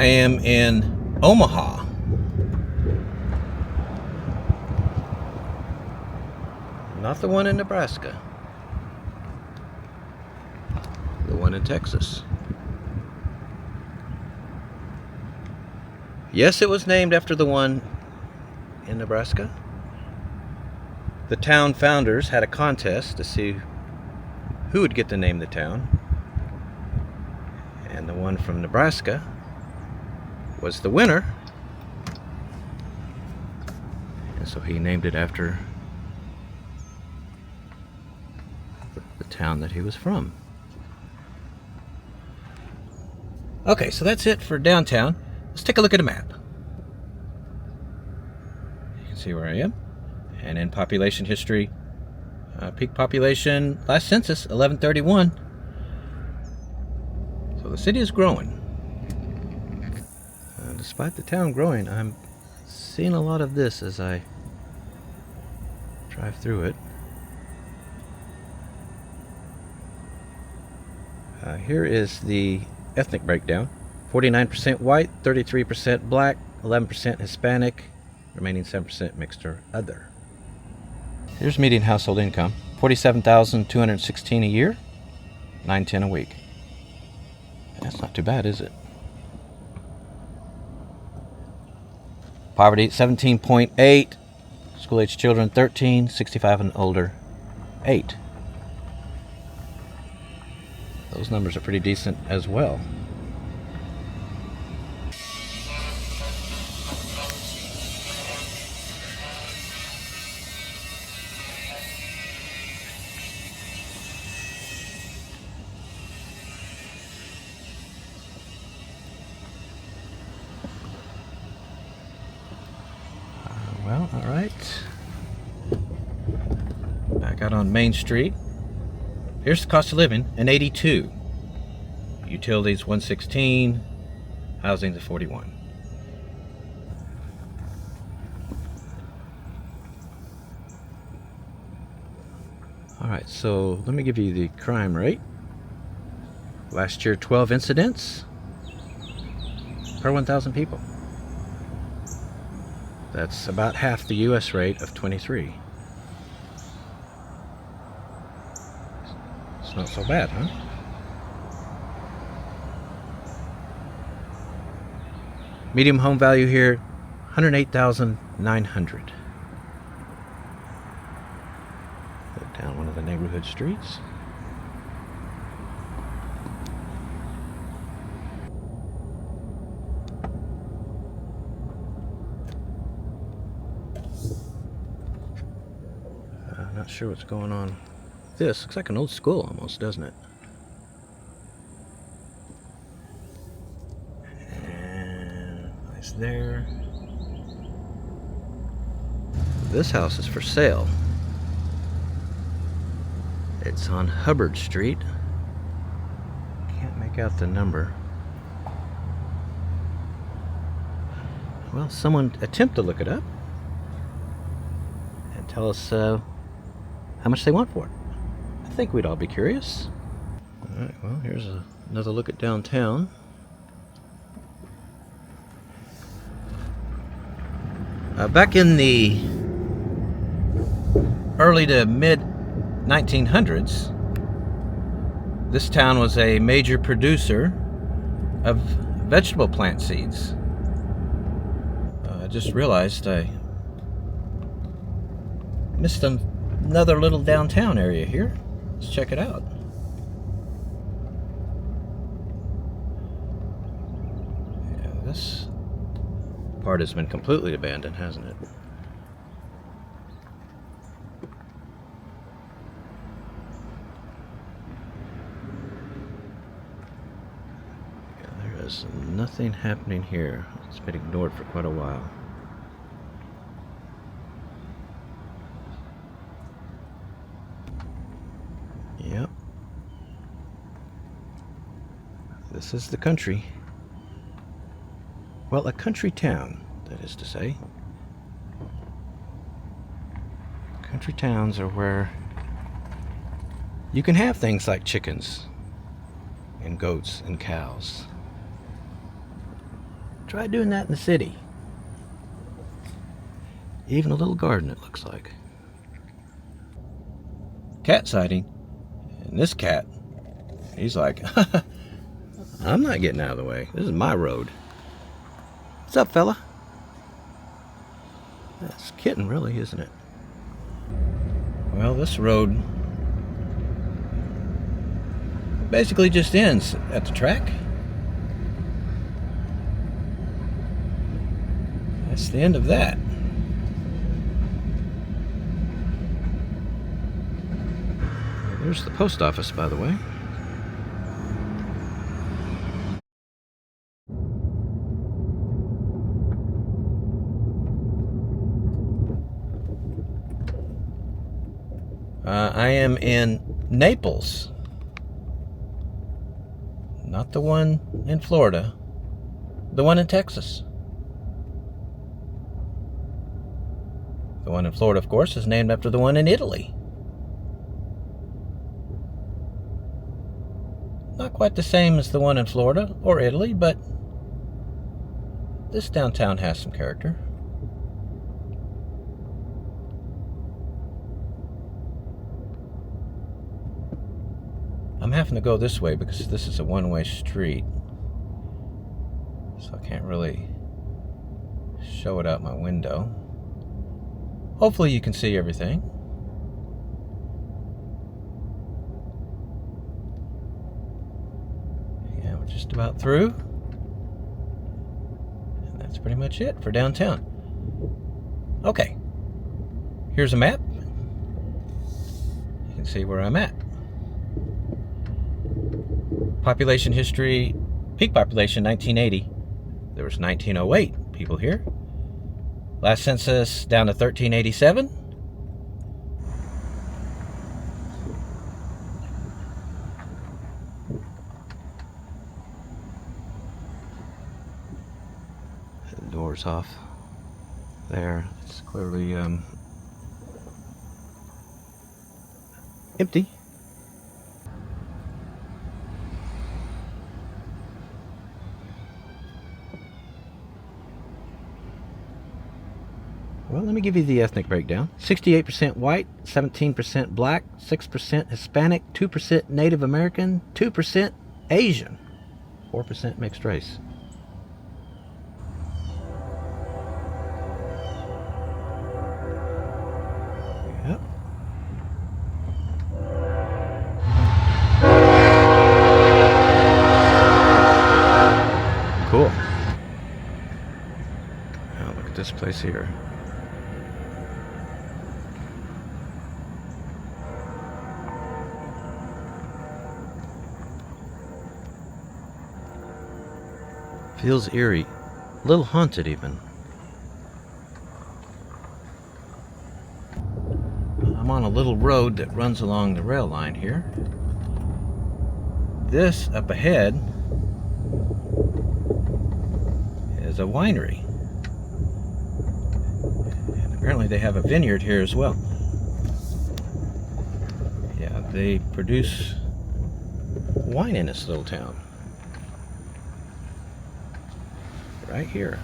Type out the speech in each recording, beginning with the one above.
I am in Omaha. Not the one in Nebraska. The one in Texas. Yes, it was named after the one in Nebraska. The town founders had a contest to see who would get to name the town. And the one from Nebraska was the winner. And so he named it after the town that he was from. Okay, so that's it for downtown. Let's take a look at a map. You can see where I am. And in population history, peak population, last census, 1131. So the city is growing. Despite the town growing, I'm seeing a lot of this as I drive through it. Here is the ethnic breakdown. 49% white, 33% black, 11% Hispanic, remaining 7% mixed or other. Here's median household income, $47,216 a year, $910 a week. That's not too bad, is it? Poverty, 17.8. School-age children, 13. 65 and older, 8. Those numbers are pretty decent as well. Well, all right. Back out on Main Street. Here's the cost of living, an 82. Utilities, 116. Housing, the 41. All right, so let me give you the crime rate. Last year, 12 incidents per 1,000 people. That's about half the U.S. rate of 23. It's not so bad, huh? Medium home value here, $108,900. Down one of the neighborhood streets. Not sure what's going on. This looks like an old school almost, doesn't it? And nice there. This house is for sale. It's on Hubbard Street. Can't make out the number. Well, someone attempt to look it up and tell us how much they want for it. I think we'd all be curious. Alright, well, here's another look at downtown. Back in the early to mid 1900s, this town was a major producer of vegetable plant seeds. I just realized I missed another little downtown area here. Let's check it out. Yeah, this part has been completely abandoned, hasn't it? Yeah, there is nothing happening here. It's been ignored for quite a while. Yep. This is the country. Well, a country town, that is to say. Country towns are where you can have things like chickens and goats and cows. Try doing that in the city. Even a little garden, it looks like. Cat sighting. And this cat, he's like, I'm not getting out of the way. This is my road. What's up, fella? That's a kitten, really, isn't it? Well, this road basically just ends at the track. That's the end of that. There's the post office, by the way. I am in Naples. Not the one in Florida. The one in Texas. The one in Florida, of course, is named after the one in Italy. Not quite the same as the one in Florida or Italy, but this downtown has some character. I'm having to go this way because this is a one-way street, so I can't really show it out my window. Hopefully you can see everything. Yeah, we're just about through. And that's pretty much it for downtown. Okay, here's a map. You can see where I'm at. Population history, peak population 1980. There was 1908 people here. Last census down to 1387. The door's off there. It's clearly empty. Well, let me give you the ethnic breakdown. 68% white, 17% black, 6% Hispanic, 2% Native American, 2% Asian, 4% mixed race. Yep. Cool. Now look at this place here. Feels eerie, a little haunted even. I'm on a little road that runs along the rail line here. This up ahead is a winery. And apparently they have a vineyard here as well. Yeah, they produce wine in this little town. Right here.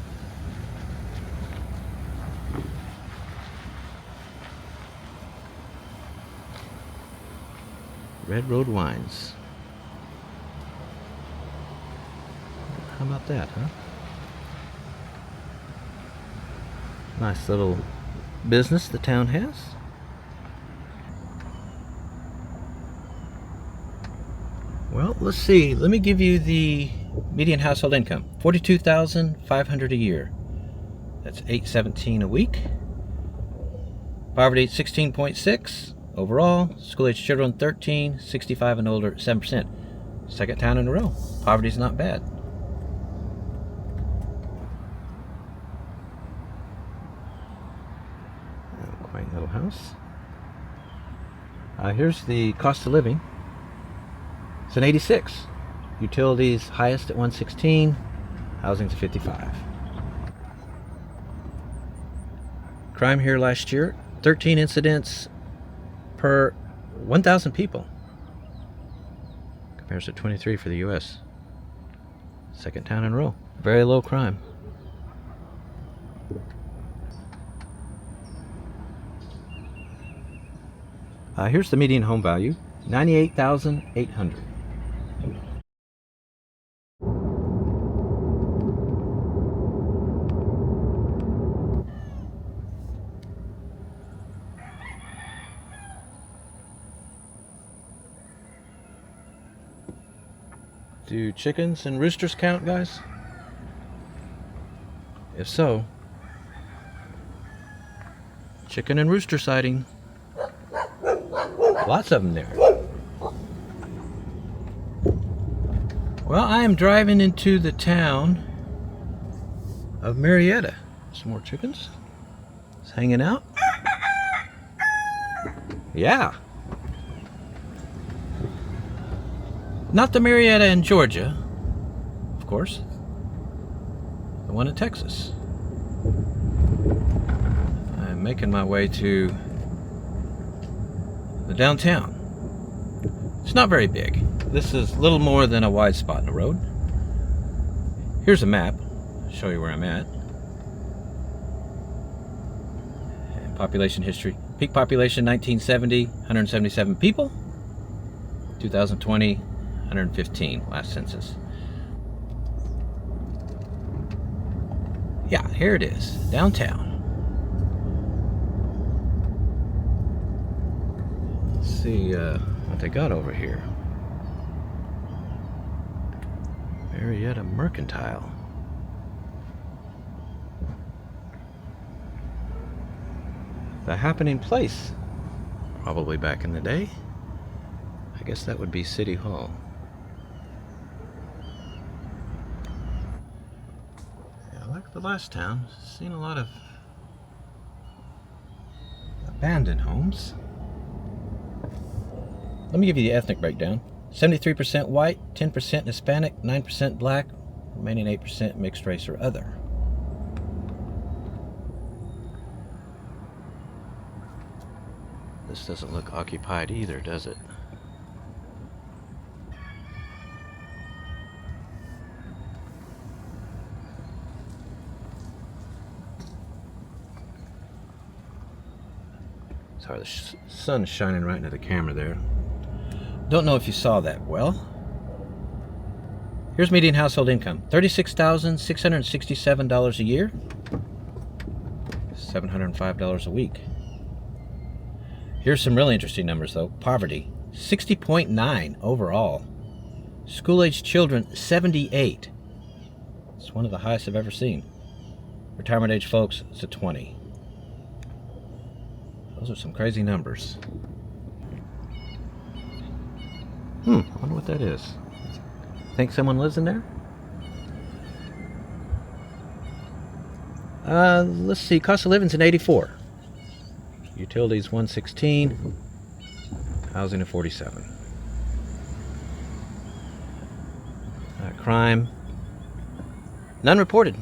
Red Road Wines. How about that, huh? Nice little business the town has. Well, let's see. Let me give you the median household income. $42,500 a year. That's $817 a week. Poverty 16.6 overall. School age children 13, 65 and older 7%. Second town in a row. Poverty's not bad. Quaint little house. Here's the cost of living. It's an 86. Utilities highest at 116. Housing's at 55. Crime here last year, 13 incidents per 1,000 people. Compares to 23 for the U.S. Second town in a row. Very low crime. Here's the median home value, $98,800. Do chickens and roosters count, guys? If so, chicken and rooster sighting. Lots of them there. Well, I am driving into the town of Marietta. Some more chickens. It's hanging out. Yeah. Not the Marietta in Georgia, of course. The one in Texas. I'm making my way to the downtown. It's not very big. This is little more than a wide spot in the road. Here's a map. I'll show you where I'm at. And population history. Peak population 1970, 177 people. 2020, 115, last census. Yeah, here it is, downtown. Let's see what they got over here. Marietta Mercantile. The happening place. Probably back in the day. I guess that would be City Hall. Yeah, like the last town, seen a lot of abandoned homes. Let me give you the ethnic breakdown. 73% white, 10% Hispanic, 9% black, remaining 8% mixed race or other. This doesn't look occupied either, does it? Sorry, the sun's shining right into the camera there. Don't know if you saw that well. Here's median household income. $36,667 a year. $705 a week. Here's some really interesting numbers though. Poverty, 60.9 overall. School-aged children, 78. It's one of the highest I've ever seen. Retirement age folks, it's a 20. Those are some crazy numbers. I wonder what that is. Think someone lives in there? Let's see, cost of living's in 84. Utilities 116. Housing at 47. Crime. None reported.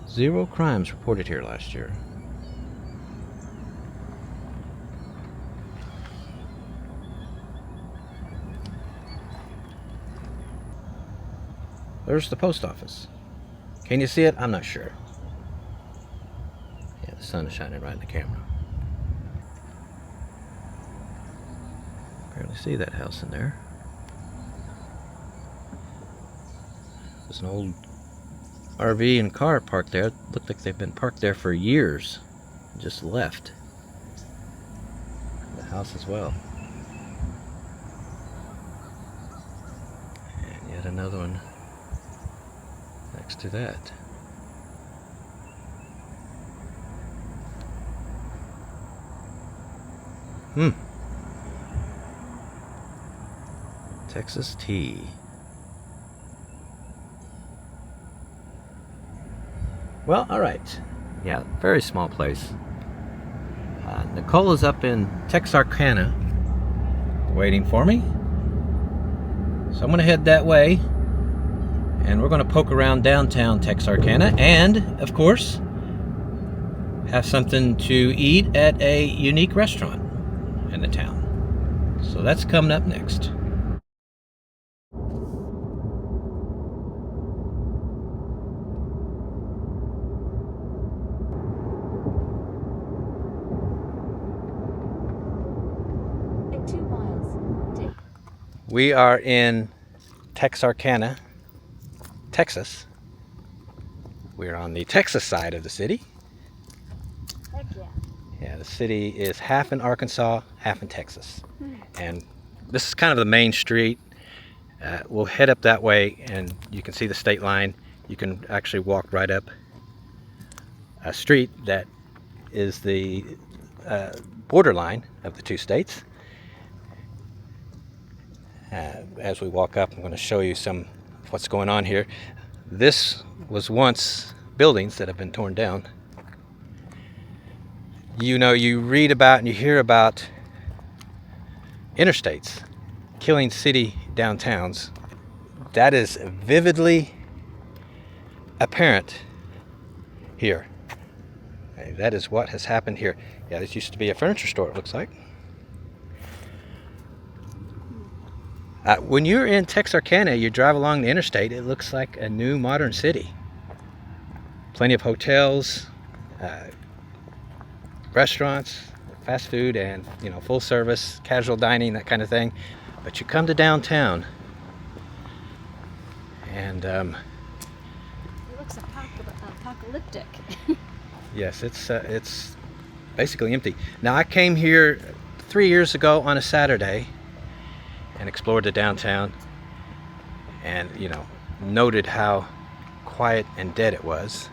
0 crimes reported here last year. There's the post office. Can you see it? I'm not sure. Yeah, the sun is shining right in the camera. Barely see that house in there. There's an old RV and car parked there. It looked like they've been parked there for years. Just left. The house as well. And yet another one next to that. Texas tea. Well, all right. Yeah, very small place. Nicole is up in Texarkana waiting for me. So I'm going to head that way. And we're going to poke around downtown Texarkana and, of course, have something to eat at a unique restaurant in the town. So that's coming up next. We are in Texarkana, Texas. We're on the Texas side of the city. Heck yeah. Yeah, the city is half in Arkansas, half in Texas. And this is kind of the main street. We'll head up that way and you can see the state line. You can actually walk right up a street that is the borderline of the two states. As we walk up, I'm going to show you some of what's going on here. This was once buildings that have been torn down. You know, you read about and you hear about interstates killing city downtowns. That is vividly apparent here. Okay, that is what has happened here. Yeah, this used to be a furniture store, it looks like. When you're in Texarkana, you drive along the interstate, it looks like a new modern city. Plenty of hotels, restaurants, fast food, and full service, casual dining, that kind of thing. But you come to downtown, and It looks apocalyptic. yes, it's basically empty. Now, I came here 3 years ago on a Saturday and explored the downtown, and noted how quiet and dead it was.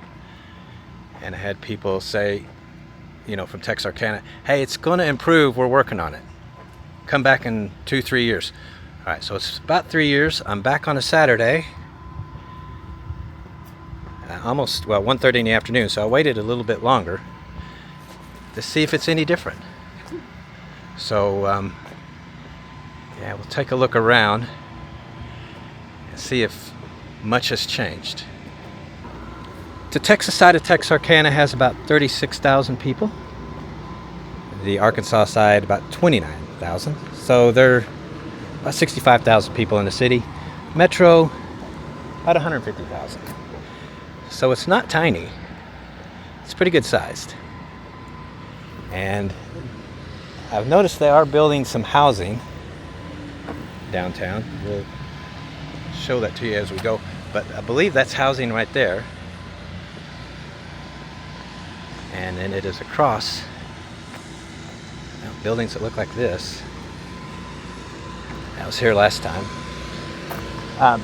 And I had people say, from Texarkana, hey, it's going to improve, we're working on it. Come back in 2-3 years. All right, so it's about 3 years. I'm back on a Saturday, almost 1:30 in the afternoon, so I waited a little bit longer to see if it's any different. So yeah, we'll take a look around and see if much has changed. The Texas side of Texarkana has about 36,000 people. The Arkansas side about 29,000. So there are about 65,000 people in the city. Metro, about 150,000. So it's not tiny. It's pretty good sized. And I've noticed they are building some housing downtown. We'll show that to you as we go. But I believe that's housing right there. And then it is across buildings that look like this. I was here last time.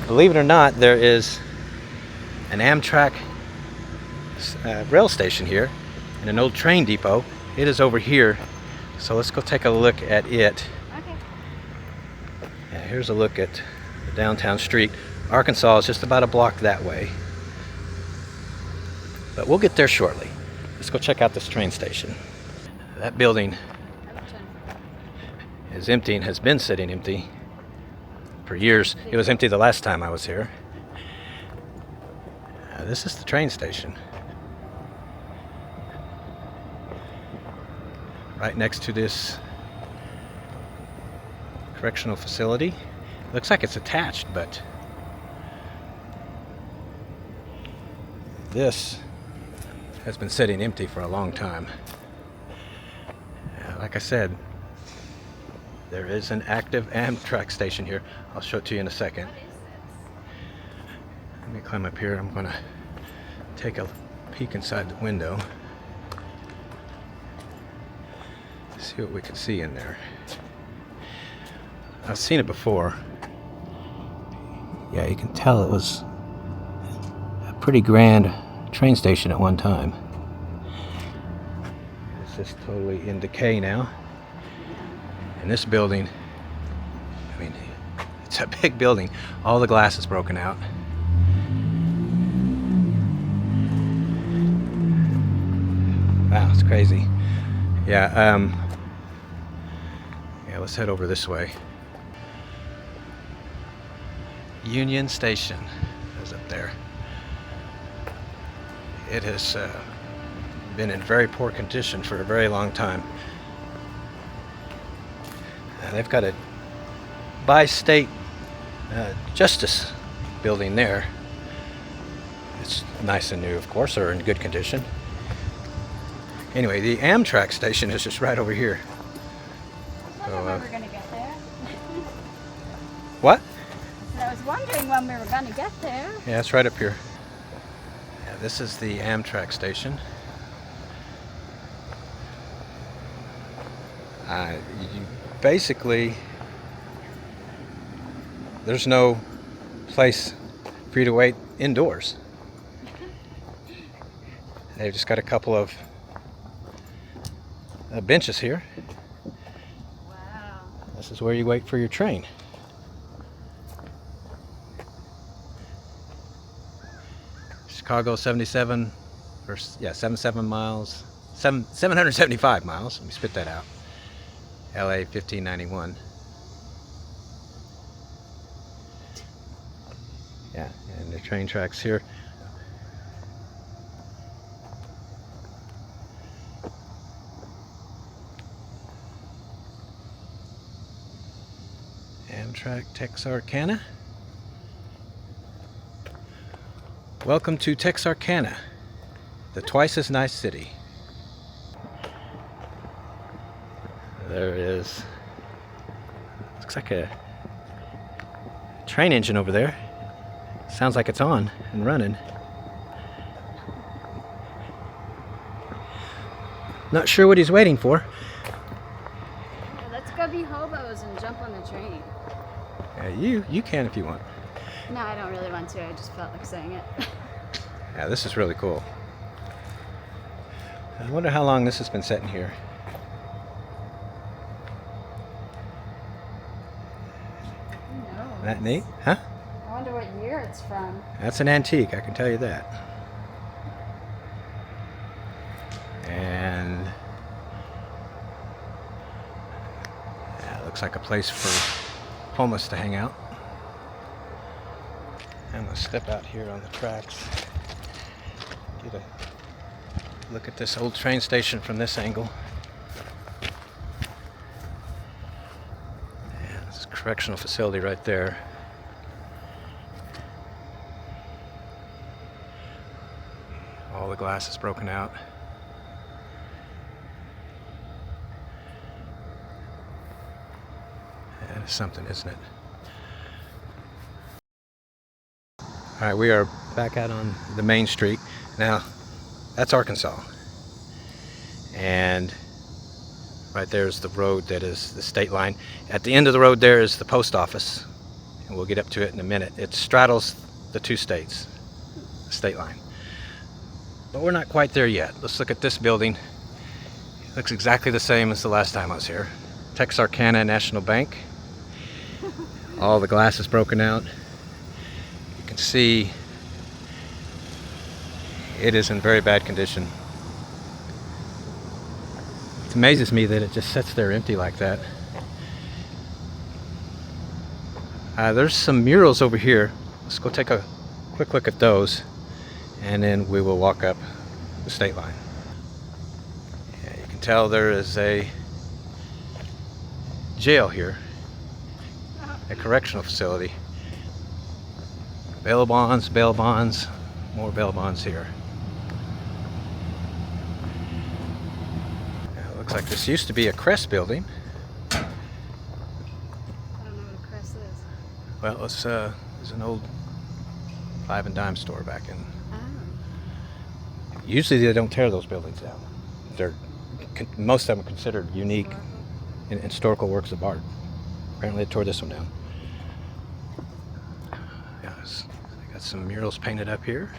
Believe it or not, there is an Amtrak rail station here and an old train depot. It is over here. So let's go take a look at it. Okay. Yeah, here's a look at the downtown street. Arkansas is just about a block that way. But we'll get there shortly. Let's go check out this train station. That building is empty and has been sitting empty for years. It was empty the last time I was here. This is the train station. Right next to this correctional facility. Looks like it's attached, but this has been sitting empty for a long time. Like I said, there is an active Amtrak station here. I'll show it to you in a second. Let me climb up here. I'm gonna take a peek inside the window. See what we can see in there. I've seen it before. Yeah, you can tell it was a pretty grand train station at one time. It's just totally in decay now. And this building, I mean, it's a big building. All the glass is broken out. Wow, it's crazy. Yeah, let's head over this way. Union Station is up there. It has been in very poor condition for a very long time. They've got a bi-state justice building there. It's nice and new, of course, or in good condition. Anyway, the Amtrak station is just right over here. I don't know if we're gonna get there. wondering when we were going to get there. Yeah, it's right up here. Yeah, this is the Amtrak station. Basically, there's no place for you to wait indoors. They've just got a couple of benches here. Wow. This is where you wait for your train. Chicago 77, or yeah, 77 miles, 775 miles. Let me spit that out. LA 1591. Yeah, and the train tracks here. Amtrak Texarkana. Welcome to Texarkana, the twice as nice city. There is, looks like a train engine over there. Sounds like it's on and running. Not sure what he's waiting for. Well, let's go be hobos and jump on the train. You can if you want. No, I don't really want to. I just felt like saying it. Yeah, this is really cool. I wonder how long this has been sitting here. Isn't that neat? Huh? I wonder what year it's from. That's an antique, I can tell you that. And yeah, it looks like a place for homeless to hang out. I'm gonna step out here on the tracks. Get a look at this old train station from this angle. Yeah, this is a correctional facility right there. All the glass is broken out. That is something, isn't it? All right, we are back out on the main street. Now, that's Arkansas. And right there is the road that is the state line. At the end of the road there is the post office. And we'll get up to it in a minute. It straddles the two states, the state line. But we're not quite there yet. Let's look at this building. It looks exactly the same as the last time I was here. Texarkana National Bank. All the glass is broken out. You can see it is in very bad condition. It amazes me that it just sits there empty like that. There's some murals over here. Let's go take a quick look at those, and then we will walk up the state line. Yeah, you can tell there is a jail here, a correctional facility. Bail bonds, more bail bonds here. Now, it looks like this used to be a Crest building. I don't know what a Crest is. Well, it's an old 5 and dime store back in. Oh. Usually they don't tear those buildings down. Most of them are considered unique and historical works of art. Apparently they tore this one down. Yeah, they got some murals painted up here.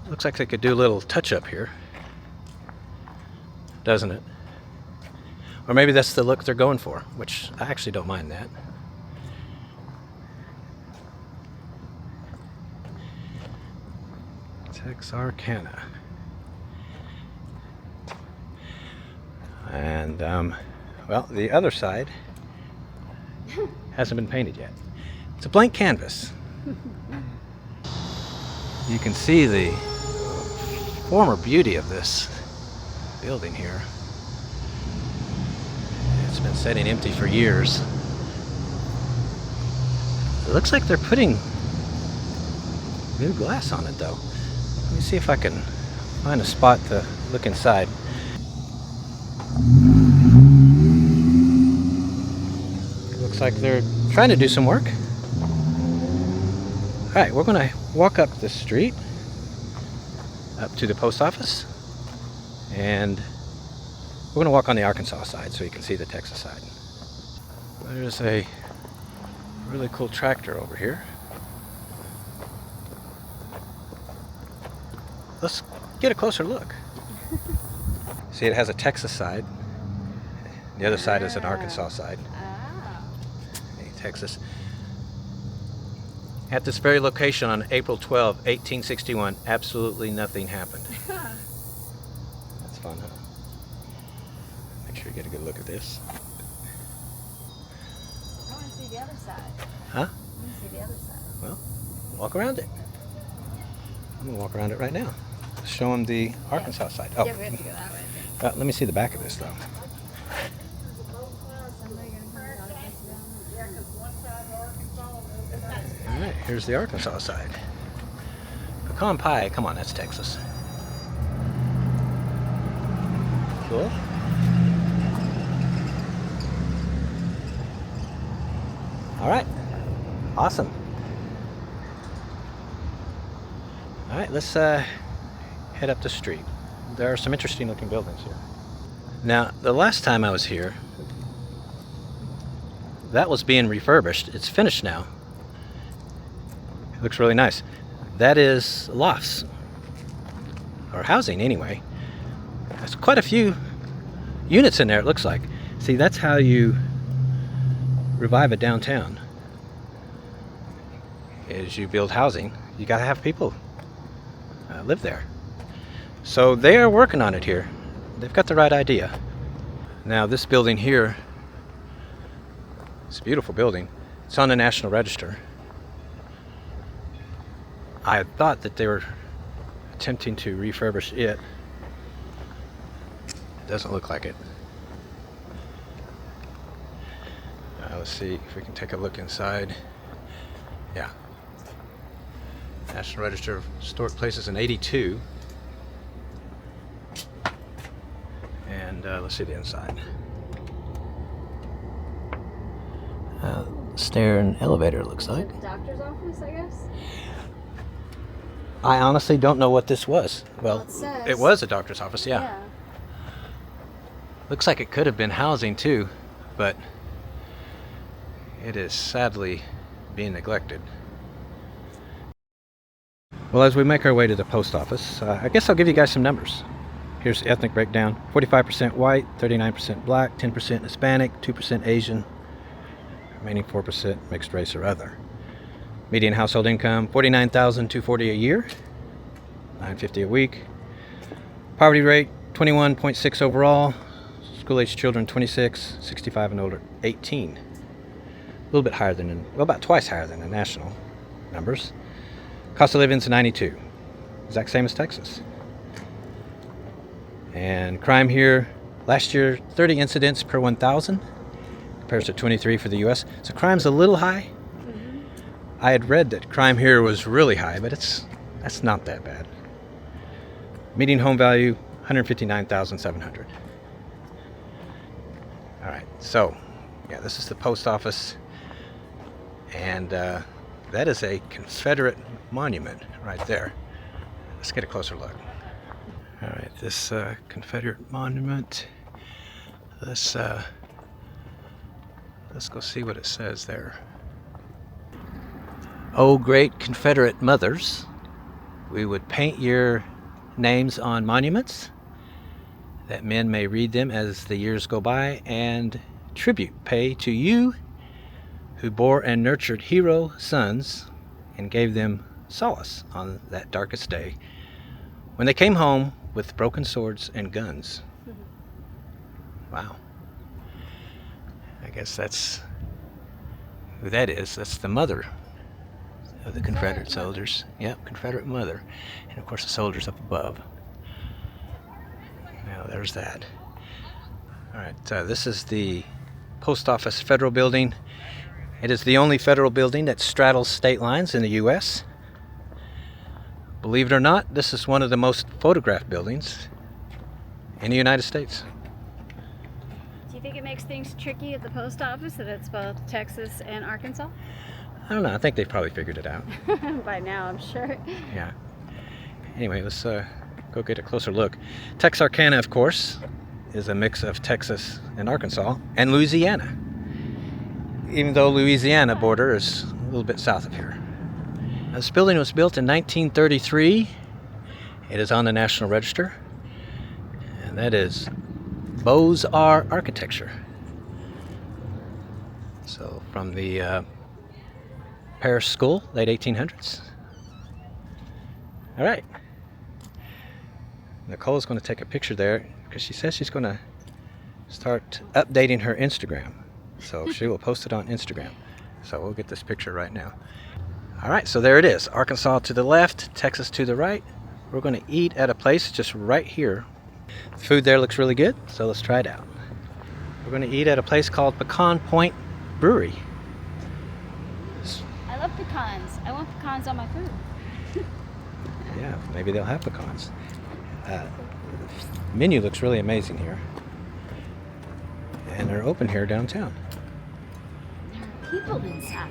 Looks like they could do a little touch up here, doesn't it? Or maybe that's the look they're going for, which I actually don't mind that. Texarkana. And, well, the other side hasn't been painted yet. It's a blank canvas. You can see the former beauty of this building here. It's been sitting empty for years. It looks like they're putting new glass on it though. Let me see if I can find a spot to look inside. Looks like they're trying to do some work. Alright, we're going to walk up the street up to the post office, and we're going to walk on the Arkansas side so you can see the Texas side. There's a really cool tractor over here. Let's get a closer look. See, it has a Texas side. The other side is an Arkansas side. Hey, Texas. At this very location on April 12, 1861, absolutely nothing happened. That's fun, huh? Make sure you get a good look at this. I want to see the other side. Huh? I want to see the other side. Well, walk around it. I'm going to walk around it right now. Show them the Arkansas side. Oh, Yeah, we have to go that way. let me see the back of this, though. Somebody gonna come out of this down All right, here's the Arkansas side. Pecan pie, come on, that's Texas. Cool. All right, awesome. All right, let's head up the street. There are some interesting looking buildings here. Now, the last time I was here, that was being refurbished. It's finished now. It looks really nice. That is lofts, or housing anyway. There's quite a few units in there, it looks like. See, that's how you revive a downtown, is you build housing. You gotta have people live there. So they are working on it here. They've got the right idea. Now this building here, it's a beautiful building. It's on the National Register. I thought that they were attempting to refurbish it. It doesn't look like it. Let's see if we can take a look inside. Yeah. National Register of Historic Places in 82. And let's see the inside. Stair and elevator, it looks Is like. it the doctor's office, I guess? I honestly don't know what this was. Well, It says. it was a doctor's office, yeah. Looks like it could have been housing too, but it is sadly being neglected. Well, as we make our way to the post office, I guess I'll give you guys some numbers. Here's the ethnic breakdown. 45% white, 39% black, 10% Hispanic, 2% Asian, remaining 4% mixed race or other. Median household income, $49,240 a year, $950 a week. Poverty rate, 21.6 overall. School-aged children, 26, 65 and older, 18. A little bit higher than, well, about twice higher than the national numbers. Cost of living is 92, exact same as Texas. And crime here, last year, 30 incidents per 1,000, compares to 23 for the U.S. So crime's a little high. I had read that crime here was really high, but that's not that bad. Median home value, $159,700. All right, so yeah, this is the post office, and that is a Confederate monument right there. Let's get a closer look. All right, this Confederate monument. Let's go see what it says there. Oh, great Confederate mothers, we would paint your names on monuments, that men may read them as the years go by, and tribute pay to you who bore and nurtured hero sons and gave them solace on that darkest day when they came home with broken swords and guns. Wow. I guess that's who that is. That's the mother of the Confederate soldiers. Yep, Confederate mother. And of course the soldiers up above. Now there's that. All right, this is the Post Office Federal Building. It is the only federal building that straddles state lines in the U.S. Believe it or not, this is one of the most photographed buildings in the United States. Do you think it makes things tricky at the post office that it's both Texas and Arkansas? I don't know. I think they've probably figured it out. By now, I'm sure. Yeah. Anyway, let's go get a closer look. Texarkana, of course, is a mix of Texas and Arkansas and Louisiana. Even though Louisiana border is a little bit south of here. This building was built in 1933. It is on the National Register. And that is Beaux-Arts architecture. So from the Paris School, late 1800s. All right. Nicole's going to take a picture there because she says she's going to start updating her Instagram. So she will post it on Instagram. So we'll get this picture right now. All right, so there it is. Arkansas to the left, Texas to the right. We're going to eat at a place just right here. The food there looks really good, so let's try it out. We're going to eat at a place called Pecan Point Brewery. I love pecans. I want pecans on my food. Yeah, maybe they'll have pecans. Menu looks really amazing here. And they're open here downtown. There are people inside.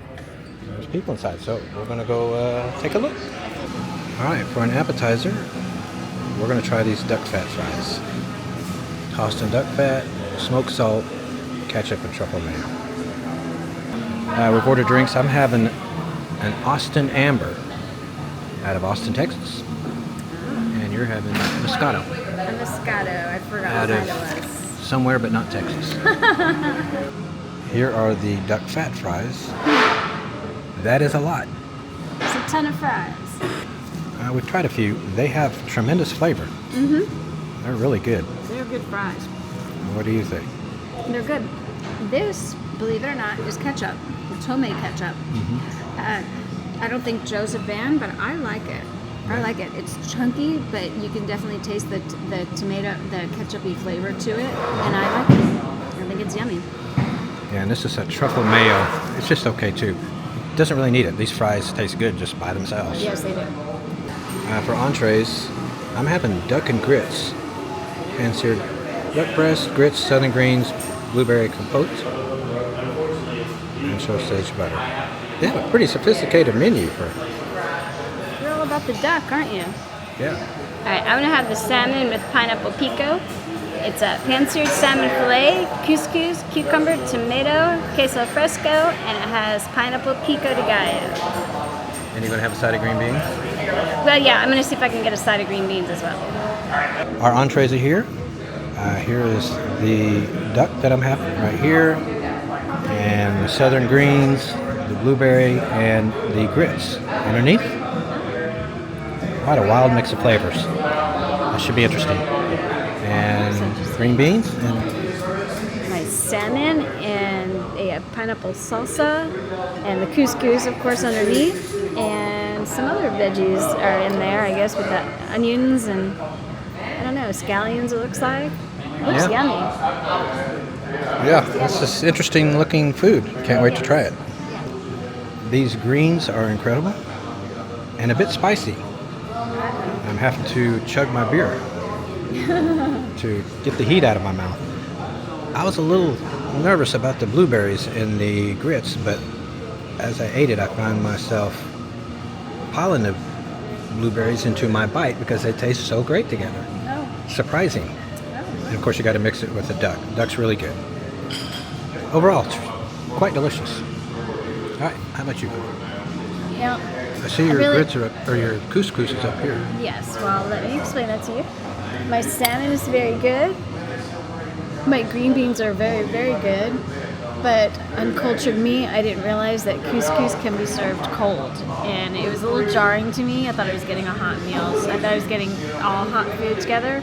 There's people inside, so we're going to go take a look. All right, for an appetizer, we're going to try these duck fat fries. Tossed in duck fat, smoked salt, ketchup, and truffle mayo. We've ordered drinks. I'm having an Austin Amber out of Austin, Texas. And you're having Moscato. A Moscato. I forgot Out what of kind it was. somewhere but not Texas. Here are the duck fat fries. That is a lot. It's a ton of fries. We've tried a few. They have tremendous flavor. Mm-hmm. They're really good. They're good fries. What do you think? They're good. This, believe it or not, is ketchup. It's homemade ketchup. Mm-hmm. I don't think Joe's a fan, but I like it. I like it. It's chunky, but you can definitely taste the tomato, the ketchup-y flavor to it, and I like it. I think it's yummy. Yeah, and this is a truffle mayo. It's just okay too. Doesn't really need it. These fries taste good just by themselves. Yes, they do. For entrees, I'm having duck and grits. Pan-seared duck breast, grits, southern greens, blueberry compote, and sausage butter. They have a pretty sophisticated menu for. You're all about the duck, aren't you? Yeah. All right, I'm gonna have the salmon with pineapple pico. It's a pan-seared salmon fillet, couscous, cucumber, tomato, queso fresco, and it has pineapple pico de gallo. And you're gonna have a side of green beans. Well, yeah, I'm gonna see if I can get a side of green beans as well. Our entrees are here. Here is the duck that I'm having right here, and the southern greens, the blueberry, and the grits underneath. Quite a wild mix of flavors. That should be interesting. And green beans and Nice salmon and a pineapple salsa, and the couscous, of course, underneath, and some other veggies are in there, I guess, with the onions and I don't know, scallions. It looks like. Looks yummy. yeah, this is interesting looking food. Can't wait to try it. These greens are incredible and a bit spicy. I'm having to chug my beer to get the heat out of my mouth. I was a little nervous about the blueberries in the grits, but as I ate it, I found myself piling the blueberries into my bite because they taste so great together. Oh. Surprising. Oh. And of course, you got to mix it with the duck. Duck's really good. Overall, it's quite delicious. All right, how about you? Yeah. I see your really- grits are up, or your couscous is up here. Yes, well, let me explain that to you. My salmon is very good. My green beans are very, very good. But uncultured me, I didn't realize that couscous can be served cold. And it was a little jarring to me. I thought I was getting a hot meal. So I thought I was getting all hot food together.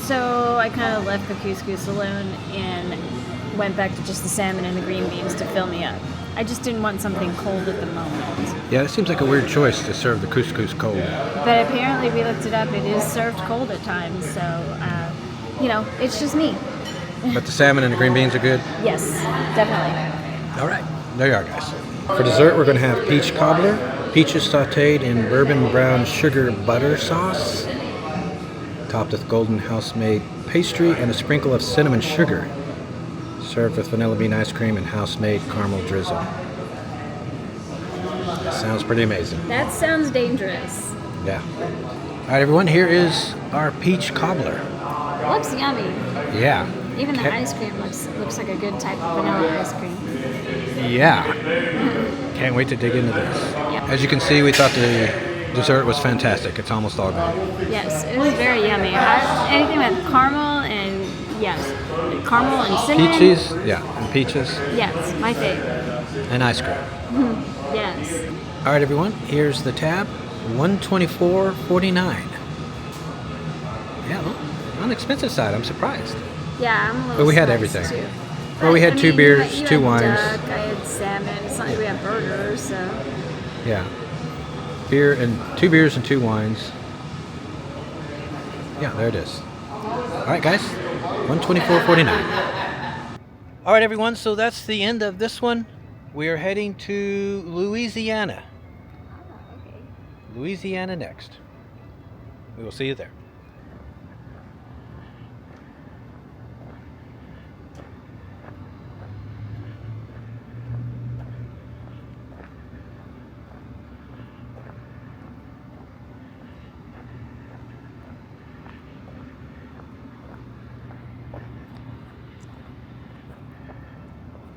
So I kind of left the couscous alone and went back to just the salmon and the green beans to fill me up. I just didn't want something cold at the moment. Yeah, it seems like a weird choice to serve the couscous cold. But apparently we looked it up, it is served cold at times, so, it's just me. But the salmon and the green beans are good? Yes, definitely. All right, there you are, guys. For dessert, we're going to have peach cobbler, peaches sautéed in bourbon brown sugar butter sauce, topped with golden house-made pastry and a sprinkle of cinnamon sugar. Served with vanilla bean ice cream and house-made caramel drizzle. That sounds pretty amazing. That sounds dangerous. Yeah. All right, everyone, here is our peach cobbler. It looks yummy. Yeah. Even the ice cream looks like a good type of vanilla ice cream. Yeah. Can't wait to dig into this. Yep. As you can see, we thought the dessert was fantastic. It's almost all gone. Yes, it was very yummy. Anything with caramel and caramel and cinnamon. Peaches, and peaches. Yes, my favorite. And ice cream. Yes. All right, everyone, here's the tab, $124.49. Yeah, well, on the expensive side, I'm surprised. Yeah, I'm a little But we had surprised, everything. too. Well, we had 2 beers, you 2 had wines. Duck, I had salmon. It's not like we have burgers, so. Yeah. 2 beers and 2 wines. Yeah, there it is. All right, guys, $124.49. All right, everyone, so that's the end of this one. We are heading to Louisiana. Oh, okay. Louisiana next. We will see you there.